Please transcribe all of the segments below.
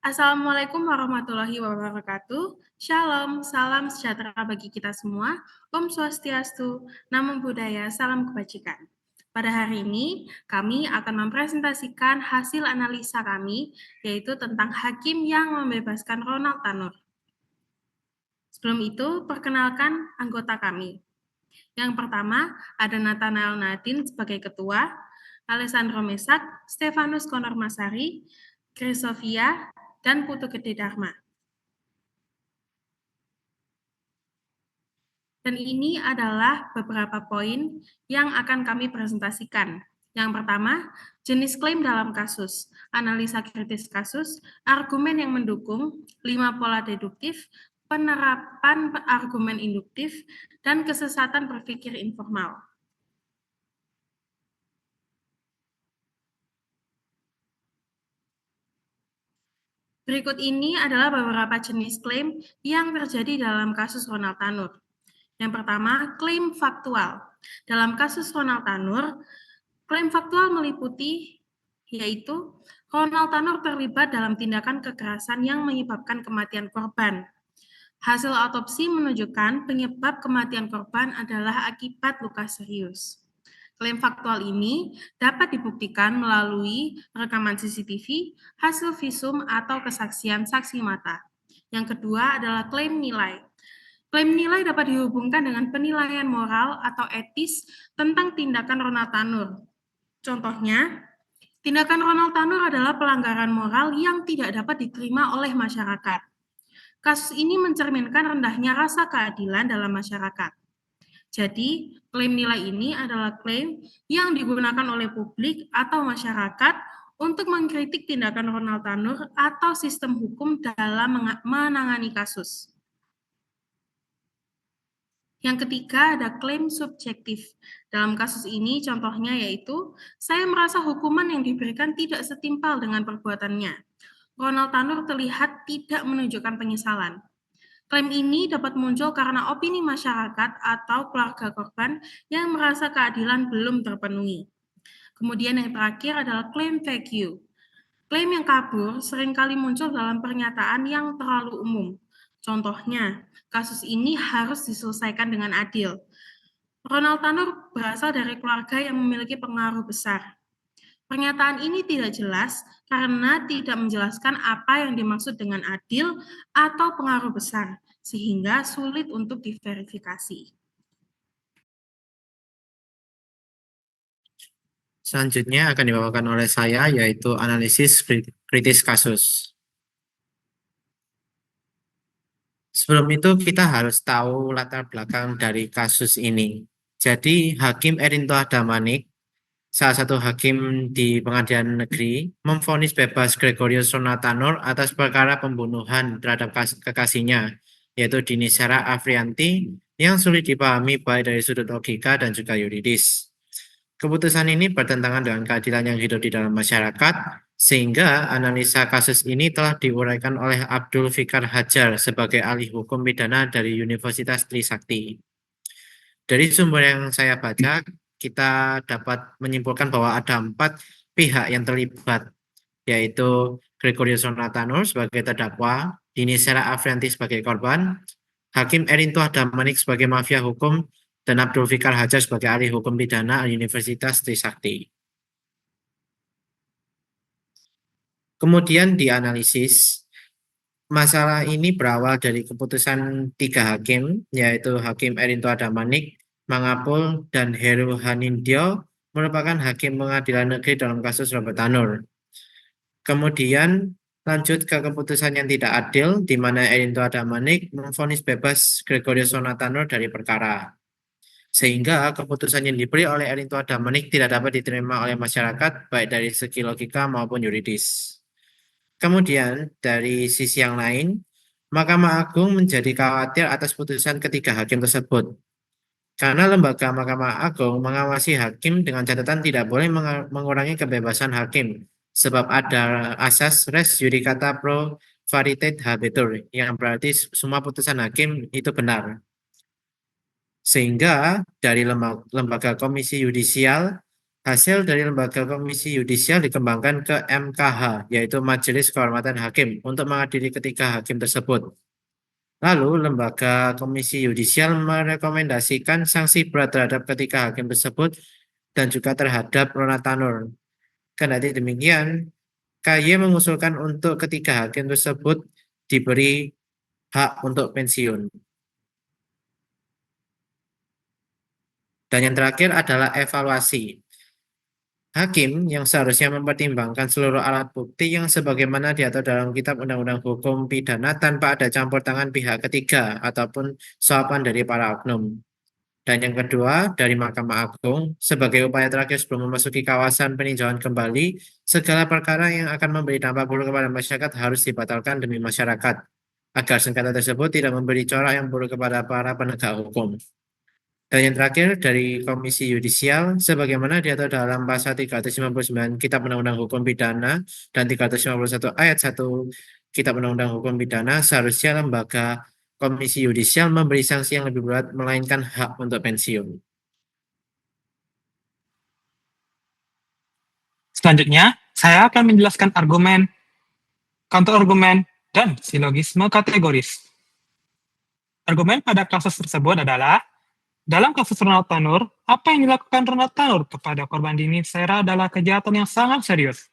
Assalamualaikum warahmatullahi wabarakatuh. Shalom, salam sejahtera bagi kita semua. Om Swastiastu, Namo Buddhaya, salam kebajikan. Pada hari ini, kami akan mempresentasikan hasil analisa kami, yaitu tentang hakim yang membebaskan Ronald Tanur. Sebelum itu, perkenalkan anggota kami. Yang pertama, ada Nathanael Nadine sebagai ketua, Alessandro Mesak, Stefanus Konor Masari, Grace Sofia, dan Putu Gede Dharma. Dan ini adalah beberapa poin yang akan kami presentasikan. Yang pertama, jenis klaim dalam kasus, analisa kritis kasus, argumen yang mendukung, 5 pola deduktif, penerapan argumen induktif, dan kesesatan berpikir informal. Berikut ini adalah beberapa jenis klaim yang terjadi dalam kasus Ronald Tanur. Yang pertama, klaim faktual. Dalam kasus Ronald Tanur, klaim faktual meliputi yaitu Ronald Tanur terlibat dalam tindakan kekerasan yang menyebabkan kematian korban. Hasil autopsi menunjukkan penyebab kematian korban adalah akibat luka serius. Klaim faktual ini dapat dibuktikan melalui rekaman CCTV, hasil visum, atau kesaksian saksi mata. Yang kedua adalah klaim nilai. Klaim nilai dapat dihubungkan dengan penilaian moral atau etis tentang tindakan Ronald Tanur. Contohnya, tindakan Ronald Tanur adalah pelanggaran moral yang tidak dapat diterima oleh masyarakat. Kasus ini mencerminkan rendahnya rasa keadilan dalam masyarakat. Jadi, klaim nilai ini adalah klaim yang digunakan oleh publik atau masyarakat untuk mengkritik tindakan Ronald Tanur atau sistem hukum dalam menangani kasus. Yang ketiga ada klaim subjektif. Dalam kasus ini contohnya yaitu, saya merasa hukuman yang diberikan tidak setimpal dengan perbuatannya. Ronald Tanur terlihat tidak menunjukkan penyesalan. Klaim ini dapat muncul karena opini masyarakat atau keluarga korban yang merasa keadilan belum terpenuhi. Kemudian yang terakhir adalah klaim vague. Klaim yang kabur seringkali muncul dalam pernyataan yang terlalu umum. Contohnya, kasus ini harus diselesaikan dengan adil. Ronald Tanur berasal dari keluarga yang memiliki pengaruh besar. Pernyataan ini tidak jelas karena tidak menjelaskan apa yang dimaksud dengan adil atau pengaruh besar, sehingga sulit untuk diverifikasi. Selanjutnya akan dibawakan oleh saya, yaitu analisis kritis kasus. Sebelum itu kita harus tahu latar belakang dari kasus ini. Jadi Hakim Erintoah Damanik, salah satu hakim di pengadilan negeri, memvonis bebas Gregorius Ronald Tanur atas perkara pembunuhan terhadap kekasihnya, yaitu Dini Sarah Afrianti, yang sulit dipahami baik dari sudut logika dan juga yuridis. Keputusan ini bertentangan dengan keadilan yang hidup di dalam masyarakat, sehingga analisa kasus ini telah diuraikan oleh Abdul Fikar Hajar sebagai ahli hukum pidana dari Universitas Trisakti. Dari sumber yang saya baca, kita dapat menyimpulkan bahwa ada 4 pihak yang terlibat, yaitu Gregorius Ronald Tanur sebagai terdakwa, Dini Sarah Afrianti sebagai korban, Hakim Erintoah Damanik sebagai mafia hukum, dan Abdul Fikar Hajar sebagai ahli hukum pidana Universitas Trisakti. Kemudian dianalisis, masalah ini berawal dari keputusan 3 hakim, yaitu Hakim Erintoah Damanik, Mangapul, dan Heru Hanindyo, merupakan hakim pengadilan negeri dalam kasus Robert Tanur. Kemudian lanjut ke keputusan yang tidak adil, di mana Erintoah Damanik memvonis bebas Gregorius Ronald Tanur dari perkara. Sehingga keputusan yang diberi oleh Erintoah Damanik tidak dapat diterima oleh masyarakat, baik dari segi logika maupun yuridis. Kemudian, dari sisi yang lain, Mahkamah Agung menjadi khawatir atas putusan ketiga hakim tersebut. Karena lembaga Mahkamah Agung mengawasi hakim dengan catatan tidak boleh mengurangi kebebasan hakim, sebab ada asas res judicata pro veritate habetur, yang berarti semua putusan hakim itu benar. Sehingga dari lembaga komisi yudisial Hasil dari lembaga komisi yudisial dikembangkan ke MKH, yaitu Majelis Kehormatan Hakim, untuk mengadili ketiga hakim tersebut. Lalu, lembaga komisi yudisial merekomendasikan sanksi berat terhadap ketiga hakim tersebut dan juga terhadap Ronald Tanur. Kendati demikian, KY mengusulkan untuk ketiga hakim tersebut diberi hak untuk pensiun. Dan yang terakhir adalah evaluasi. Hakim yang seharusnya mempertimbangkan seluruh alat bukti yang sebagaimana diatur dalam Kitab Undang-Undang Hukum Pidana tanpa ada campur tangan pihak ketiga ataupun suapan dari para oknum. Dan yang kedua, dari Mahkamah Agung, sebagai upaya terakhir sebelum memasuki kawasan peninjauan kembali, segala perkara yang akan memberi dampak buruk kepada masyarakat harus dibatalkan demi masyarakat, agar sengketa tersebut tidak memberi corak yang buruk kepada para penegak hukum. Dan yang terakhir dari Komisi Yudisial, sebagaimana diatur dalam pasal 359 Kitab Undang-Undang Hukum Pidana dan 351 ayat 1 Kitab Undang-Undang Hukum Pidana, seharusnya lembaga Komisi Yudisial memberi sanksi yang lebih berat, melainkan hak untuk pensiun. Selanjutnya, saya akan menjelaskan argumen, counterargumen, dan silogisme kategoris. Argumen pada kasus tersebut adalah, dalam kasus Ronald Tanur, apa yang dilakukan Ronald Tanur kepada korban Dini Sera adalah kejahatan yang sangat serius.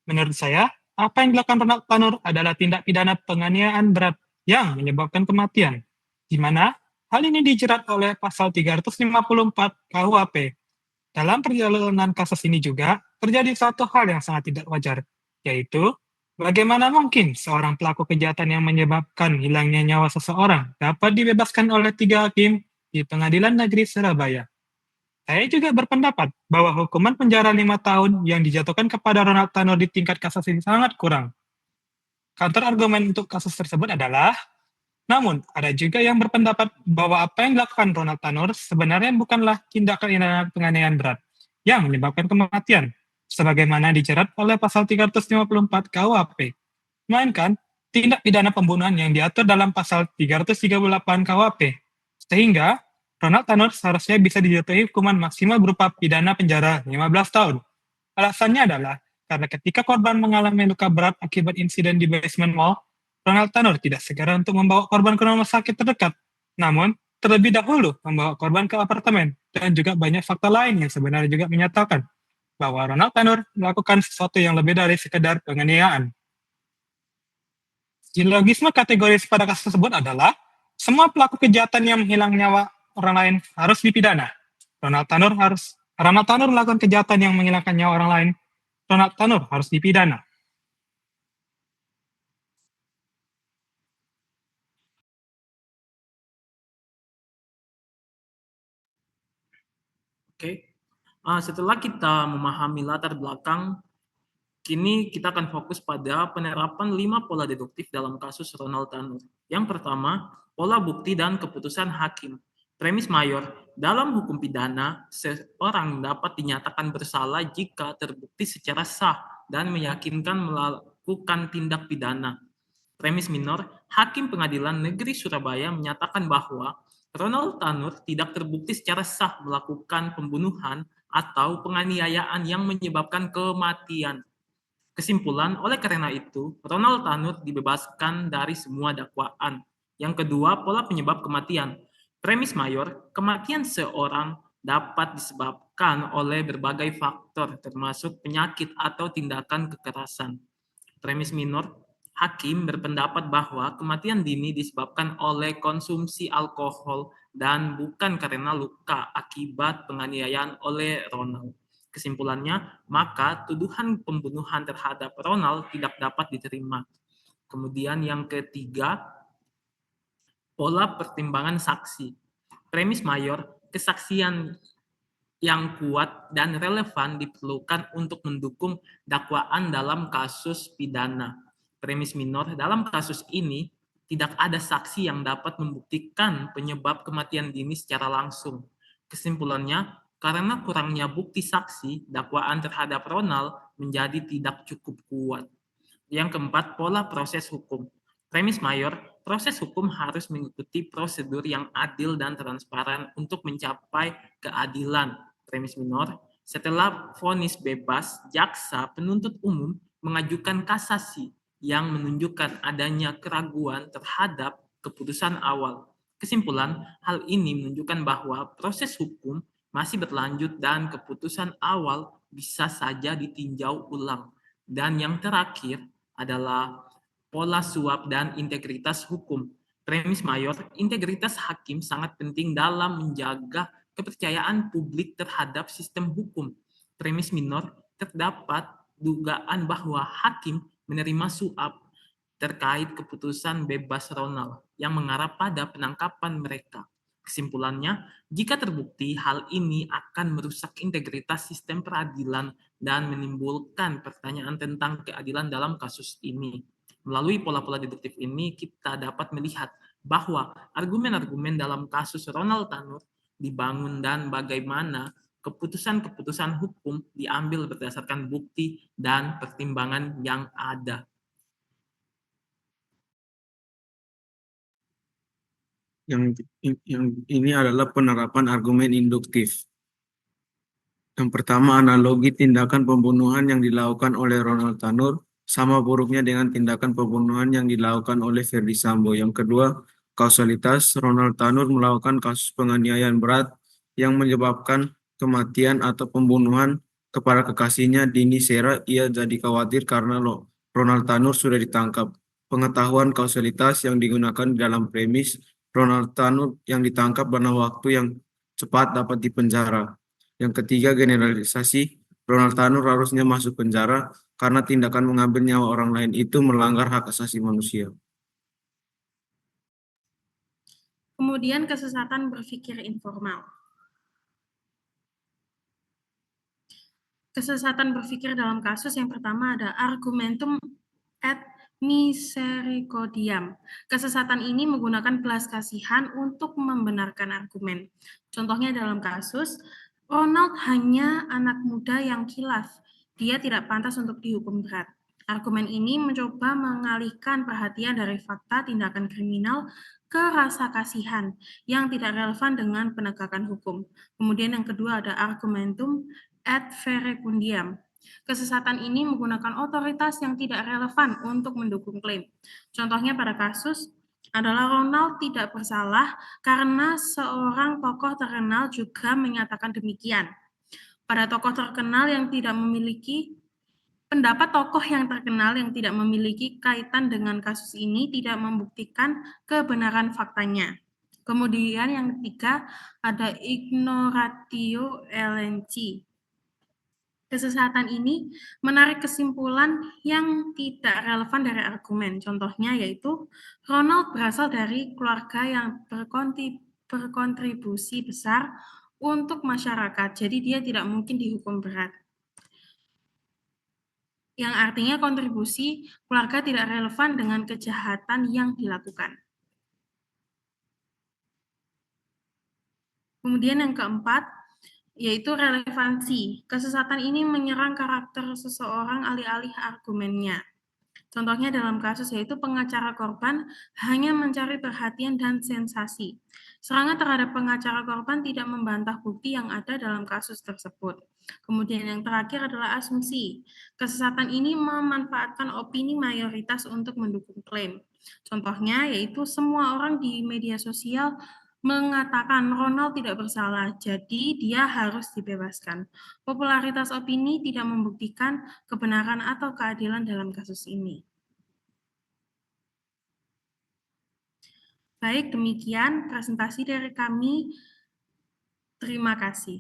Menurut saya, apa yang dilakukan Ronald Tanur adalah tindak pidana penganiayaan berat yang menyebabkan kematian, di mana hal ini dijerat oleh pasal 354 KUHP. Dalam perjalanan kasus ini juga terjadi satu hal yang sangat tidak wajar, yaitu bagaimana mungkin seorang pelaku kejahatan yang menyebabkan hilangnya nyawa seseorang dapat dibebaskan oleh 3 hakim di Pengadilan Negeri Surabaya. Saya juga berpendapat bahwa hukuman penjara 5 tahun yang dijatuhkan kepada Ronald Tanur di tingkat kasasi ini sangat kurang. Counter argumen untuk kasus tersebut adalah, namun ada juga yang berpendapat bahwa apa yang dilakukan Ronald Tanur sebenarnya bukanlah tindakan penganiayaan berat yang menyebabkan kematian, sebagaimana dijerat oleh pasal 354 KUHP, melainkan tindak pidana pembunuhan yang diatur dalam pasal 338 KUHP, sehingga Ronald Tanur seharusnya bisa dijatuhi hukuman maksimal berupa pidana penjara 15 tahun. Alasannya adalah karena ketika korban mengalami luka berat akibat insiden di basement mall, Ronald Tanur tidak segera untuk membawa korban ke rumah sakit terdekat, namun terlebih dahulu membawa korban ke apartemen, dan juga banyak fakta lain yang sebenarnya juga menyatakan bahwa Ronald Tanur melakukan sesuatu yang lebih dari sekedar penganiayaan. Silogisme kategoris pada kasus tersebut adalah, semua pelaku kejahatan yang menghilang nyawa orang lain harus dipidana. Ronald Tanur melakukan kejahatan yang menghilangkan nyawa orang lain. Ronald Tanur harus dipidana. Oke, setelah kita memahami latar belakang, kini kita akan fokus pada penerapan 5 pola deduktif dalam kasus Ronald Tanur. Yang pertama, pola bukti dan keputusan hakim. Premis mayor, dalam hukum pidana, seorang dapat dinyatakan bersalah jika terbukti secara sah dan meyakinkan melakukan tindak pidana. Premis minor, Hakim Pengadilan Negeri Surabaya menyatakan bahwa Ronald Tanur tidak terbukti secara sah melakukan pembunuhan atau penganiayaan yang menyebabkan kematian. Kesimpulan, oleh karena itu, Ronald Tanur dibebaskan dari semua dakwaan. Yang kedua, pola penyebab kematian. Premis mayor, kematian seorang dapat disebabkan oleh berbagai faktor, termasuk penyakit atau tindakan kekerasan. Premis minor, hakim berpendapat bahwa kematian dini disebabkan oleh konsumsi alkohol dan bukan karena luka akibat penganiayaan oleh Ronald. Kesimpulannya, maka tuduhan pembunuhan terhadap Ronald tidak dapat diterima. Kemudian yang ketiga, pola pertimbangan saksi. Premis mayor, kesaksian yang kuat dan relevan diperlukan untuk mendukung dakwaan dalam kasus pidana. Premis minor, dalam kasus ini tidak ada saksi yang dapat membuktikan penyebab kematian dini secara langsung. Kesimpulannya, karena kurangnya bukti saksi, dakwaan terhadap Ronald menjadi tidak cukup kuat. Yang keempat, pola proses hukum. Premis mayor, proses hukum harus mengikuti prosedur yang adil dan transparan untuk mencapai keadilan. Premis minor, Setelah vonis bebas, jaksa penuntut umum mengajukan kasasi yang menunjukkan adanya keraguan terhadap keputusan awal. Kesimpulan, hal ini menunjukkan bahwa proses hukum masih berlanjut dan keputusan awal bisa saja ditinjau ulang. Dan yang terakhir adalah pola suap dan integritas hukum. Premis mayor, integritas hakim sangat penting dalam menjaga kepercayaan publik terhadap sistem hukum. Premis minor, terdapat dugaan bahwa hakim menerima suap terkait keputusan bebas Ronald yang mengarah pada penangkapan mereka. Kesimpulannya, jika terbukti hal ini akan merusak integritas sistem peradilan dan menimbulkan pertanyaan tentang keadilan dalam kasus ini. Melalui pola-pola deduktif ini, kita dapat melihat bahwa argumen-argumen dalam kasus Ronald Tanur dibangun dan bagaimana keputusan-keputusan hukum diambil berdasarkan bukti dan pertimbangan yang ada. Yang ini adalah penerapan argumen induktif. Yang pertama, analogi tindakan pembunuhan yang dilakukan oleh Ronald Tanur sama buruknya dengan tindakan pembunuhan yang dilakukan oleh Ferdy Sambo. Yang kedua, kausalitas Ronald Tanur melakukan kasus penganiayaan berat yang menyebabkan kematian atau pembunuhan kepada kekasihnya Dini Sera. Ia jadi khawatir karena Ronald Tanur sudah ditangkap. Pengetahuan kausalitas yang digunakan di dalam premis Ronald Tanur yang ditangkap pada waktu yang cepat dapat dipenjara. Yang ketiga, generalisasi Ronald Tanur harusnya masuk penjara karena tindakan mengambil nyawa orang lain itu melanggar hak asasi manusia. Kemudian kesesatan berpikir informal. Kesesatan berpikir dalam kasus yang pertama ada argumentum ad misericordiam. Kesesatan ini menggunakan belas kasihan untuk membenarkan argumen. Contohnya dalam kasus, Ronald hanya anak muda yang kilaf. Dia tidak pantas untuk dihukum berat. Argumen ini mencoba mengalihkan perhatian dari fakta tindakan kriminal ke rasa kasihan yang tidak relevan dengan penegakan hukum. Kemudian yang kedua ada argumentum ad verecundiam. Kesesatan ini menggunakan otoritas yang tidak relevan untuk mendukung klaim. Contohnya pada kasus adalah Ronald tidak bersalah karena seorang tokoh terkenal juga menyatakan demikian. Pada tokoh terkenal yang tidak memiliki pendapat tokoh yang terkenal yang tidak memiliki kaitan dengan kasus ini tidak membuktikan kebenaran faktanya. Kemudian yang ketiga ada ignoratio elenchi. Kesesatan ini menarik kesimpulan yang tidak relevan dari argumen. Contohnya yaitu Ronald berasal dari keluarga yang berkontribusi besar untuk masyarakat, jadi dia tidak mungkin dihukum berat. Yang artinya kontribusi keluarga tidak relevan dengan kejahatan yang dilakukan. Kemudian yang keempat, yaitu relevansi. Kesesatan ini menyerang karakter seseorang alih-alih argumennya. Contohnya dalam kasus yaitu pengacara korban hanya mencari perhatian dan sensasi. Serangan terhadap pengacara korban tidak membantah bukti yang ada dalam kasus tersebut. Kemudian yang terakhir adalah asumsi. Kesesatan ini memanfaatkan opini mayoritas untuk mendukung klaim. Contohnya yaitu semua orang di media sosial mengatakan Ronald tidak bersalah, jadi dia harus dibebaskan. Popularitas opini tidak membuktikan kebenaran atau keadilan dalam kasus ini. Baik, demikian presentasi dari kami. Terima kasih.